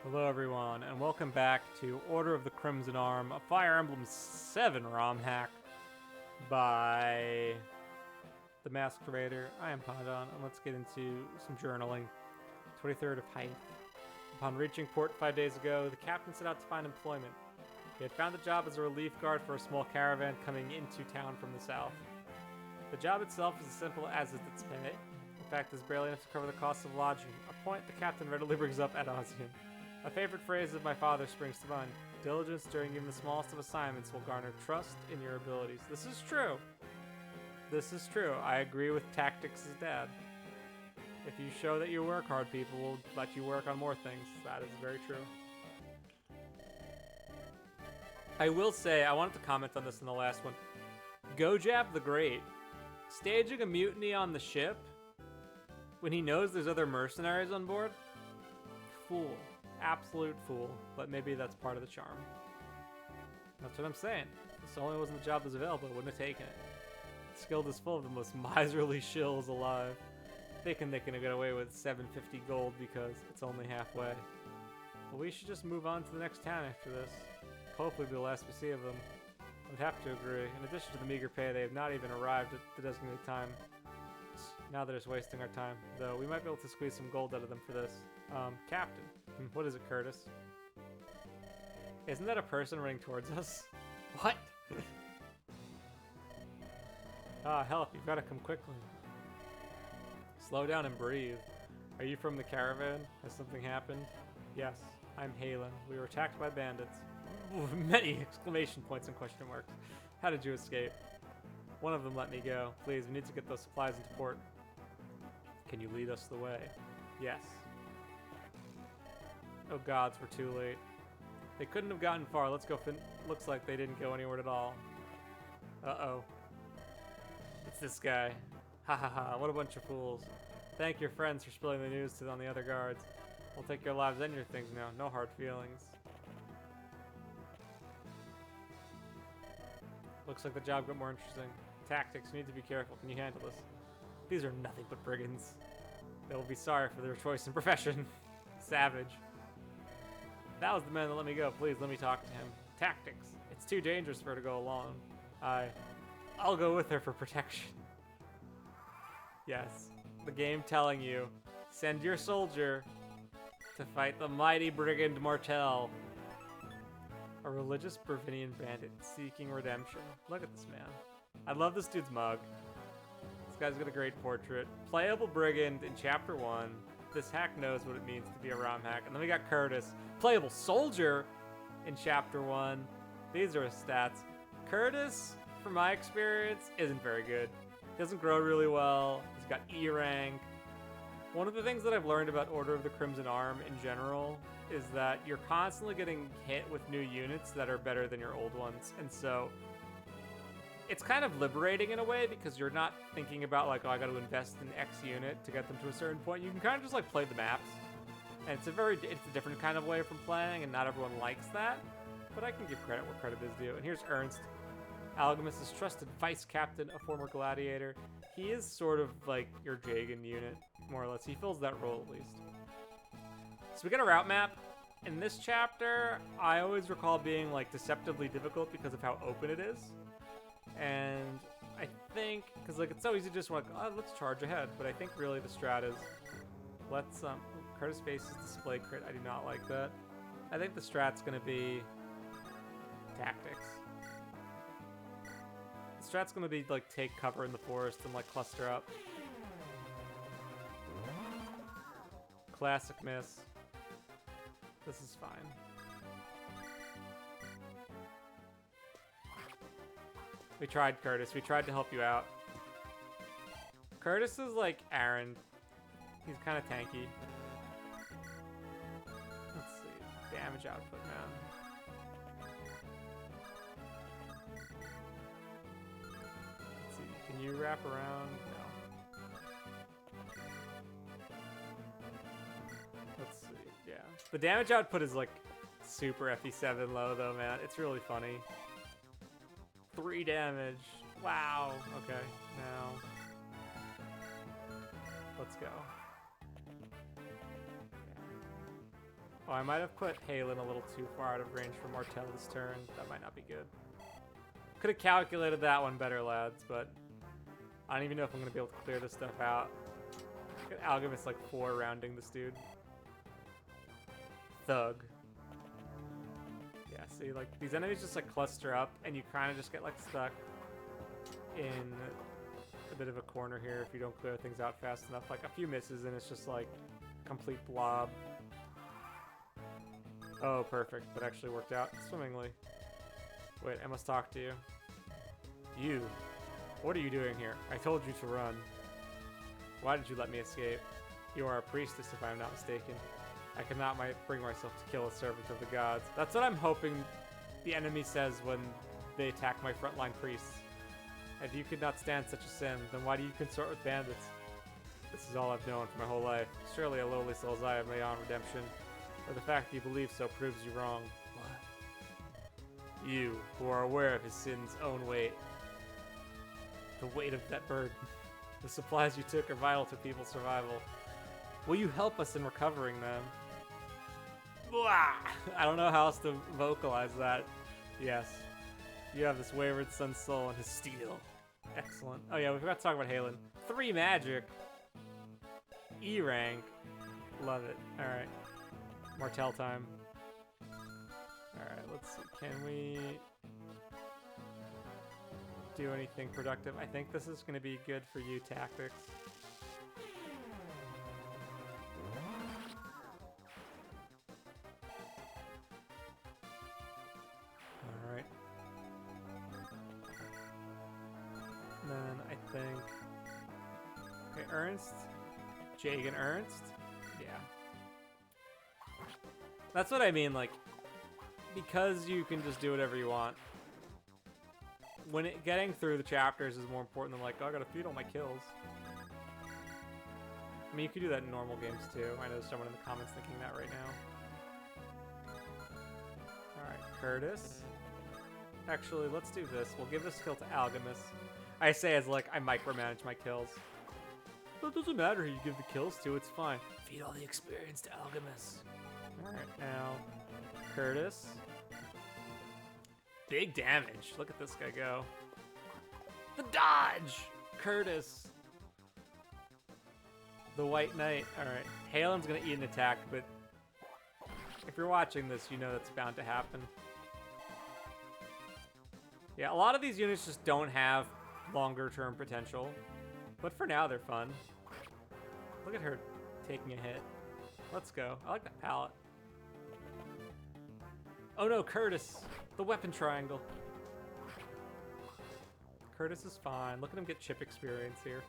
Hello everyone, and welcome back to Order of the Crimson Arm, a Fire Emblem 7 ROM hack by theMaskedRaider. I am Pandon, and let's get into some journaling. 23rd of Hythe. Upon reaching port 5 days ago, the captain set out to find employment. He had found a job as a relief guard for a small caravan coming into town from the south. The job itself is as simple as is its pay. In fact, it's barely enough to cover the cost of lodging, a point the captain readily brings up ad nauseam. A favorite phrase of my father springs to mind. Diligence during even the smallest of assignments will garner trust in your abilities. This is true. This is true. I agree with TactHack's dad. If you show that you work hard, people will let you work on more things. That is very true. I will say, I wanted to comment on this in the last one. Gojab the Great, staging a mutiny on the ship when he knows there's other mercenaries on board? Fool. Absolute fool, but maybe that's part of the charm. That's what I'm saying. If this only wasn't the job that was available, I wouldn't have taken it. Skilled is full of the most miserly shills alive. Thinking they can get away with 750 gold because it's only halfway. Well, we should just move on to the next town after this. Hopefully be the last we see of them. I would have to agree. In addition to the meager pay, they have not even arrived at the designated time. Now they're just wasting our time. Though, we might be able to squeeze some gold out of them for this. Captain. What is it, Curtis? Isn't that a person running towards us? What? Help, you've got to come quickly. Slow down and breathe. Are you from the caravan? Has something happened? Yes, I'm Halen. We were attacked by bandits. Many exclamation points and question marks. How did you escape? One of them let me go. Please, we need to get those supplies into port. Can you lead us the way? Yes. Oh gods, we're too late. They couldn't have gotten far. Let's go. Looks like they didn't go anywhere at all. Uh-oh. It's this guy. Ha ha ha, what a bunch of fools. Thank your friends for spilling the news on the other guards. We'll take your lives and your things now. No hard feelings. Looks like the job got more interesting. Tactics, you need to be careful. Can you handle this? These are nothing but brigands. They will be sorry for their choice in profession. Savage. That was the man that let me go. Please, let me talk to him. Tactics. It's too dangerous for her to go alone. I'll go with her for protection. Yes. The game telling you, send your soldier to fight the mighty brigand Martel. A religious Bravinian bandit seeking redemption. Look at this man. I love this dude's mug. This guy's got a great portrait. Playable brigand in chapter 1. This hack knows what it means to be a ROM hack. And then we got Curtis. Playable soldier in chapter 1. These are his stats. Curtis, from my experience, isn't very good. He doesn't grow really well. He's got E rank. One of the things that I've learned about Order of the Crimson Arm in general is that you're constantly getting hit with new units that are better than your old ones. And so it's kind of liberating in a way because you're not thinking about like, oh, I got to invest in X unit to get them to a certain point. You can kind of just like play the maps. And it's a different kind of way from playing, and not everyone likes that. But I can give credit where credit is due. And here's Ernst, Algemus' trusted vice captain, a former gladiator. He is sort of like your Jagan unit, more or less. He fills that role at least. So we got a route map. In this chapter, I always recall being like deceptively difficult because of how open it is. And I think, because like it's so easy to just like, oh, let's charge ahead. But I think really the strat is, let's, Curtis faces display crit. I do not like that. I think the strat's gonna be tactics. The strat's gonna be like take cover in the forest and like cluster up. Classic miss. This is fine. We tried, Curtis. We tried to help you out. Curtis is like Aaron. He's kind of tanky. Let's see. Damage output, man. Let's see. Can you wrap around? No. Let's see. Yeah. The damage output is like super FE7 low though, man. It's really funny. 3 damage. Wow. Okay. Now, let's go. Oh, I might have put Halen a little too far out of range for Martel this turn. That might not be good. Could have calculated that one better, lads, but I don't even know if I'm going to be able to clear this stuff out. Get Alchemist like 4 rounding this dude. Thug. Yeah, see, like, these enemies just like cluster up, and you kind of just get like stuck in a bit of a corner here if you don't clear things out fast enough. Like, a few misses, and it's just like complete blob. Oh, perfect. That actually worked out swimmingly. Wait, I must talk to you. You. What are you doing here? I told you to run. Why did you let me escape? You are a priestess, if I am not mistaken. I cannot bring myself to kill a servant of the gods. That's what I'm hoping the enemy says when they attack my frontline priests. If you could not stand such a sin, then why do you consort with bandits? This is all I've known for my whole life. Surely a lowly soul as I have my own redemption. But the fact that you believe so proves you wrong. What? You, who are aware of his sin's own weight. The weight of that burden. The supplies you took are vital to people's survival. Will you help us in recovering them? Blah! I don't know how else to vocalize that. Yes. You have this wayward son's soul and his steel. Excellent. Oh yeah, we forgot to talk about Halen. 3 magic. E rank. Love it. Alright. Martel time. Alright, let's see. Can we do anything productive? I think this is going to be good for you, Tactics. Alright. Then I think... Okay, Ernst. Jagan Ernst? Yeah. That's what I mean, like, because you can just do whatever you want. When getting through the chapters is more important than like, oh, I gotta feed all my kills. I mean, you could do that in normal games too. I know there's someone in the comments thinking that right now. Alright, Curtis. Actually, let's do this. We'll give this kill to Alchemist. I say as like, I micromanage my kills. But it doesn't matter who you give the kills to, it's fine. Feed all the experience to Alchemist. Alright, now, Curtis. Big damage. Look at this guy go. The dodge! Curtis. The White Knight. Alright. Halen's gonna eat an attack, but if you're watching this, you know that's bound to happen. Yeah, a lot of these units just don't have longer term potential. But for now, they're fun. Look at her taking a hit. Let's go. I like that palette. Oh no, Curtis. The weapon triangle. Curtis is fine. Look at him get chip experience here.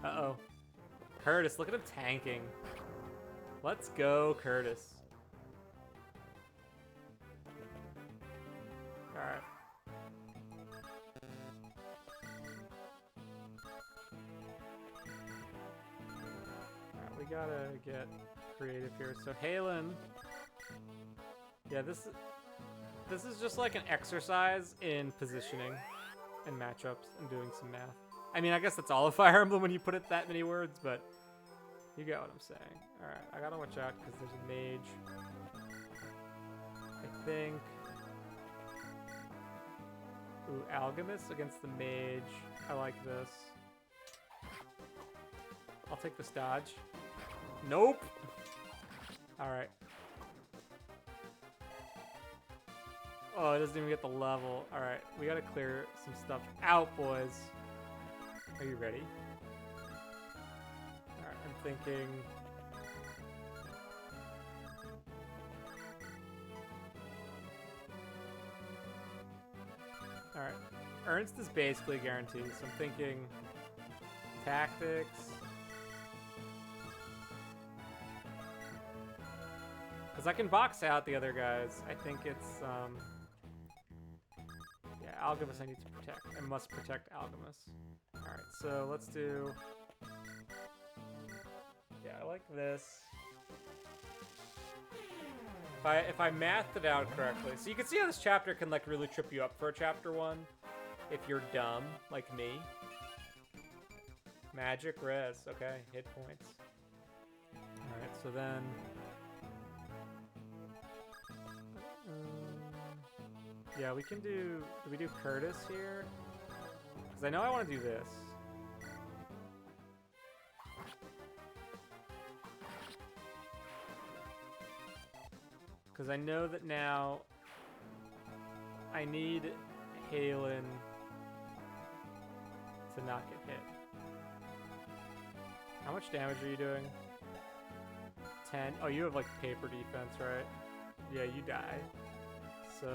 Uh-oh. Curtis, look at him tanking. Let's go, Curtis. Alright. Alright, we gotta get creative here. So Halen... Yeah, this is just like an exercise in positioning and matchups and doing some math. I mean, I guess that's all of Fire Emblem when you put it that many words, but you get what I'm saying. Alright, I gotta watch out because there's a mage. I think... Ooh, Alchemist against the mage. I like this. I'll take this dodge. Nope! Alright. Oh, it doesn't even get the level. Alright, we gotta clear some stuff out, boys. Are you ready? Alright, I'm thinking... Alright, Ernst is basically guaranteed, so I'm thinking... Tactics... Because I can box out the other guys. I think it's, yeah, Alchemist I need to protect. I must protect Alchemist. Alright, so let's do... Yeah, I like this. If I mathed it out correctly. So you can see how this chapter can, like, really trip you up for a chapter 1. If you're dumb, like me. Magic res. Okay, hit points. Alright, so then... Yeah, we can do we do Curtis here? Because I know I want to do this. Because I know that now I need Halen to not get hit. How much damage are you doing? 10? Oh, you have like paper defense, right? Yeah, you die. So...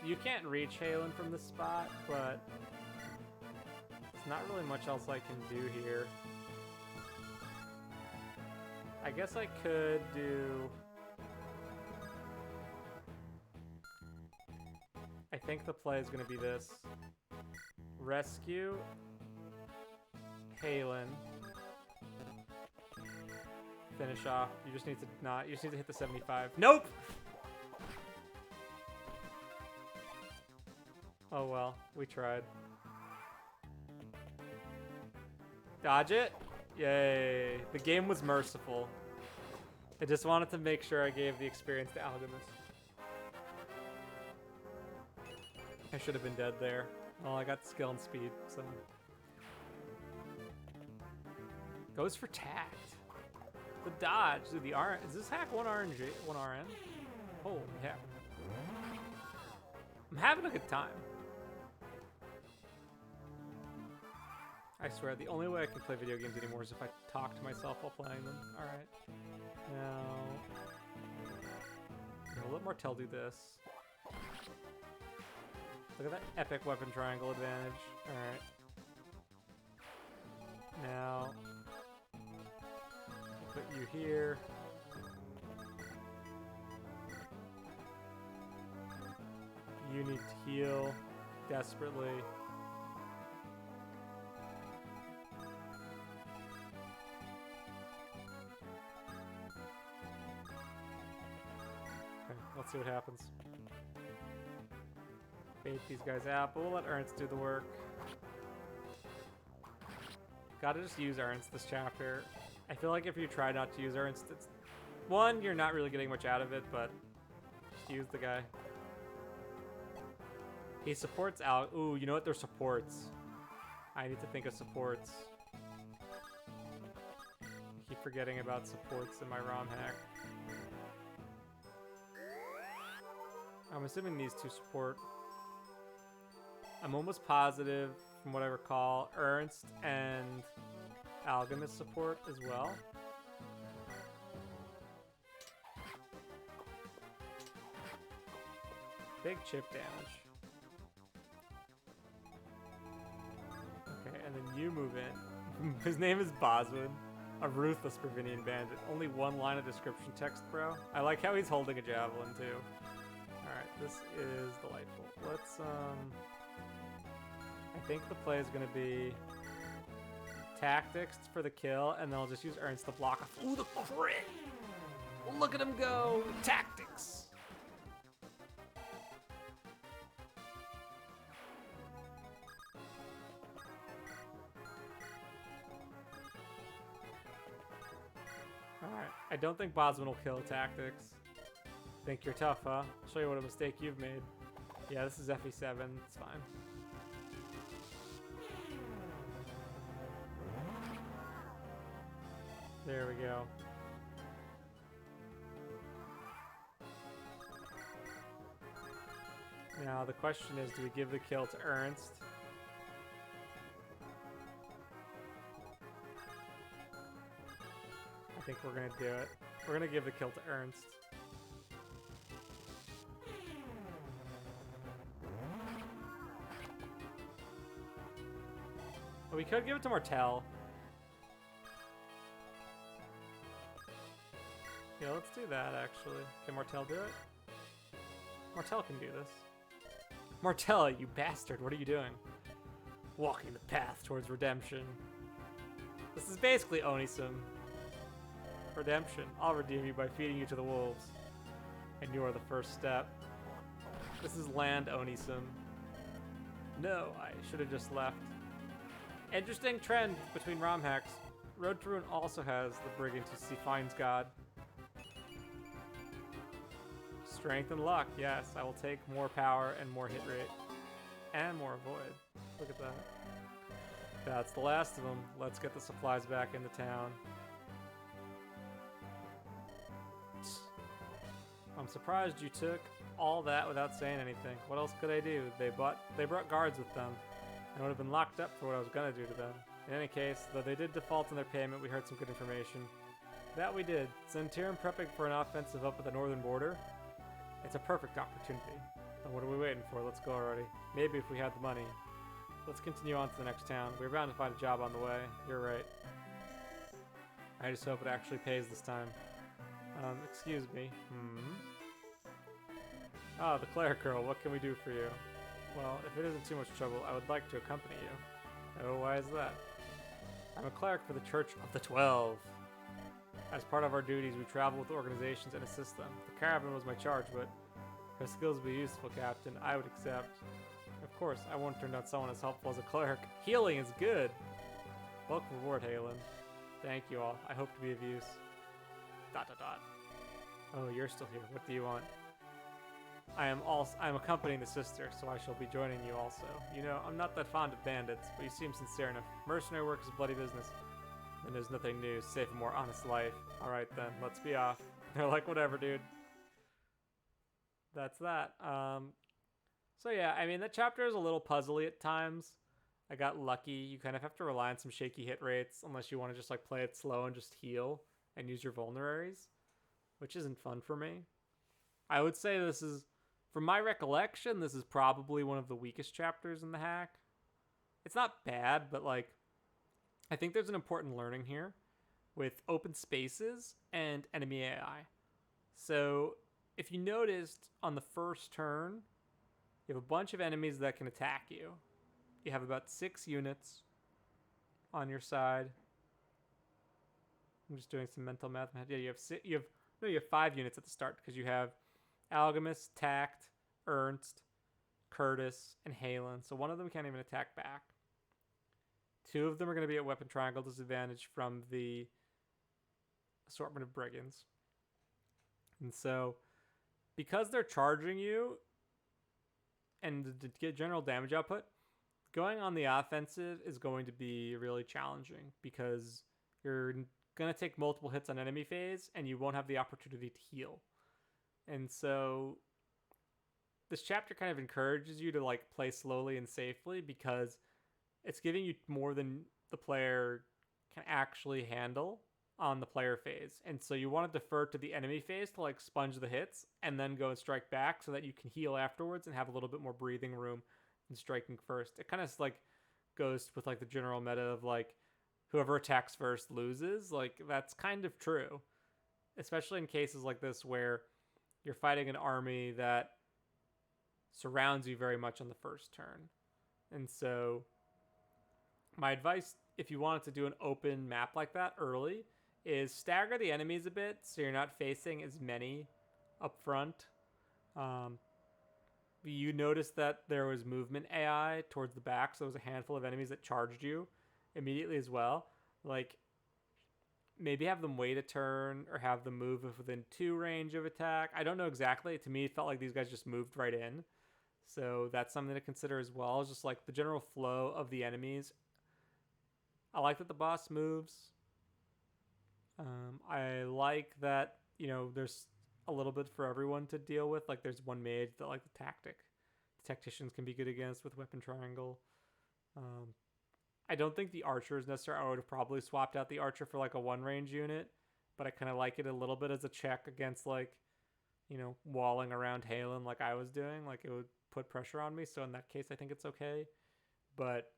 you can't reach Halen from this spot, but there's not really much else I can do here. I guess I could do... I think the play is going to be this. Rescue Halen. Finish off. You just need to not... you just need to hit the 75. Nope! Oh well, we tried. Dodge it? Yay. The game was merciful. I just wanted to make sure I gave the experience to Alchemist. I should have been dead there. Well, I got skill and speed, so... goes for tact. The dodge. Dude, the R... is this hack 1 RNG? 1 RN? Holy heck. I'm having a good time. I swear, the only way I can play video games anymore is if I talk to myself while playing them. Alright. Now... yeah, we'll let Martel do this. Look at that epic weapon triangle advantage. Alright. Now... I'll put you here. You need to heal desperately. Okay, let's see what happens. Bait these guys out, but we'll let Ernst do the work. Gotta just use Ernst this chapter. I feel like if you try not to use Ernst, it's... one, you're not really getting much out of it, but just use the guy. He supports Al. Ooh, you know what? They're supports. I need to think of supports. I keep forgetting about supports in my romhack. I'm assuming these two support. I'm almost positive, from what I recall, Ernst and Alchemist support as well. Big chip damage. Okay, and then you move in. His name is Boswin, a ruthless Bravinian bandit. Only one line of description text, bro. I like how he's holding a javelin, too. Alright, this is delightful. Let's, I think the play is going to be tactics for the kill, and then I'll just use Ernst to block off. Ooh, the crit! Look at him go! Tactics! Alright, I don't think Bosman will kill tactics. Think you're tough, huh? I'll show you what a mistake you've made. Yeah, this is FE7, it's fine. There we go. Now the question is, do we give the kill to Ernst? I think we're gonna do it. We're gonna give the kill to Ernst. But we could give it to Martel. Yeah, let's do that, actually. Can Martel do it? Martel can do this. Martel, you bastard, what are you doing? Walking the path towards redemption. This is basically Onisim. Redemption. I'll redeem you by feeding you to the wolves. And you are the first step. This is land Onisim. No, I should have just left. Interesting trend between romhacks. Road to Ruin also has the Brigand who finds God. Strength and luck, yes. I will take more power and more hit rate. And more avoid. Look at that. That's the last of them. Let's get the supplies back into town. I'm surprised you took all that without saying anything. What else could I do? They brought guards with them. I would have been locked up for what I was gonna do to them. In any case, though they did default on their payment, we heard some good information. That we did. Centurion prepping for an offensive up at the northern border. It's a perfect opportunity. And what are we waiting for? Let's go already. Maybe if we had the money. Let's continue on to the next town. We're bound to find a job on the way. You're right. I just hope it actually pays this time. Excuse me. Ah, the cleric girl. What can we do for you? Well, if it isn't too much trouble, I would like to accompany you. Oh, why is that? I'm a cleric for the Church of the 12. As part of our duties, we travel with organizations and assist them. The caravan was my charge, but if her skills would be useful, Captain, I would accept. Of course, I won't turn down someone as helpful as a cleric. Healing is good! Welcome aboard, Halen. Thank you all. I hope to be of use. ... Oh, you're still here. What do you want? I'm accompanying the sister, so I shall be joining you also. You know, I'm not that fond of bandits, but you seem sincere enough. Mercenary work is bloody business. And there's nothing new, save a more honest life. Alright then, let's be off. They're like, whatever, dude. That's that. So yeah, I mean, that chapter is a little puzzly at times. I got lucky. You kind of have to rely on some shaky hit rates, unless you want to just like play it slow and just heal and use your vulneraries, which isn't fun for me. I would say this is, from my recollection, this is probably one of the weakest chapters in the hack. It's not bad, but like, I think there's an important learning here with open spaces and enemy AI. So if you noticed on the first turn, you have a bunch of enemies that can attack you. You have about 6 units on your side. I'm just doing some mental math. Yeah, you have 5 units at the start because you have Alchemist, Tact, Ernst, Curtis, and Halen. So one of them can't even attack back. 2 of them are going to be at weapon triangle disadvantage from the assortment of brigands. And so, because they're charging you and to get general damage output, going on the offensive is going to be really challenging because you're going to take multiple hits on enemy phase and you won't have the opportunity to heal. And so this chapter kind of encourages you to like play slowly and safely because it's giving you more than the player can actually handle on the player phase. And so you want to defer to the enemy phase to like sponge the hits and then go and strike back so that you can heal afterwards and have a little bit more breathing room in striking first. It kind of like goes with like the general meta of like whoever attacks first loses. Like that's kind of true, especially in cases like this where you're fighting an army that surrounds you very much on the first turn. And so my advice, if you wanted to do an open map like that early, is stagger the enemies a bit so you're not facing as many up front. You noticed that there was movement AI towards the back, so there was a handful of enemies that charged you immediately as well. Like, maybe have them wait a turn or have them move within 2 range of attack. I don't know exactly. To me, it felt like these guys just moved right in. So that's something to consider as well. It's just like the general flow of the enemies. I like that the boss moves. I like that, you know, there's a little bit for everyone to deal with. Like there's one mage that like the tacticians can be good against with weapon triangle. I don't think the archer is necessary. I would have probably swapped out the archer for like a 1 range unit, but I kind of like it a little bit as a check against like, you know, walling around Halen like I was doing. Like it would put pressure on me. So in that case, I think it's okay. But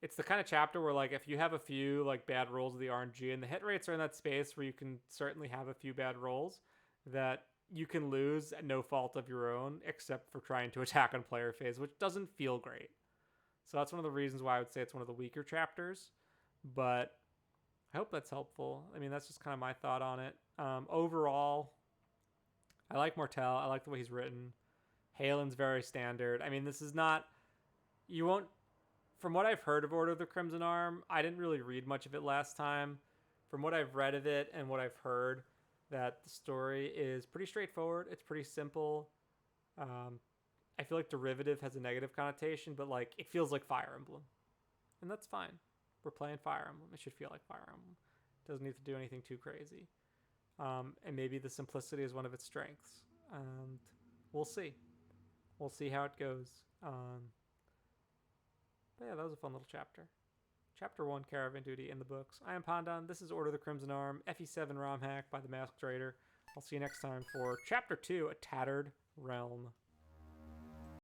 it's the kind of chapter where like if you have a few like bad rolls of the RNG and the hit rates are in that space where you can certainly have a few bad rolls that you can lose at no fault of your own except for trying to attack on player phase, which doesn't feel great. So that's one of the reasons why I would say it's one of the weaker chapters, but I hope that's helpful. I mean, that's just kind of my thought on it. Overall, I like Mortel. I like the way he's written. Halen's very standard. I mean, this is not, you won't, from what I've heard of Order of the Crimson Arm, I didn't really read much of it last time. From what I've read of it and what I've heard, that the story is pretty straightforward. It's pretty simple. I feel like derivative has a negative connotation, but like it feels like Fire Emblem, and that's fine. We're playing Fire Emblem. It should feel like Fire Emblem. It doesn't need to do anything too crazy. And maybe the simplicity is one of its strengths. And we'll see. We'll see how it goes. But yeah, that was a fun little chapter. Chapter 1, Caravan Duty in the books. I am Pandan. This is Order of the Crimson Arm, FE7 romhack by theMaskedRaider. I'll see you next time for Chapter 2, A Tattered Realm.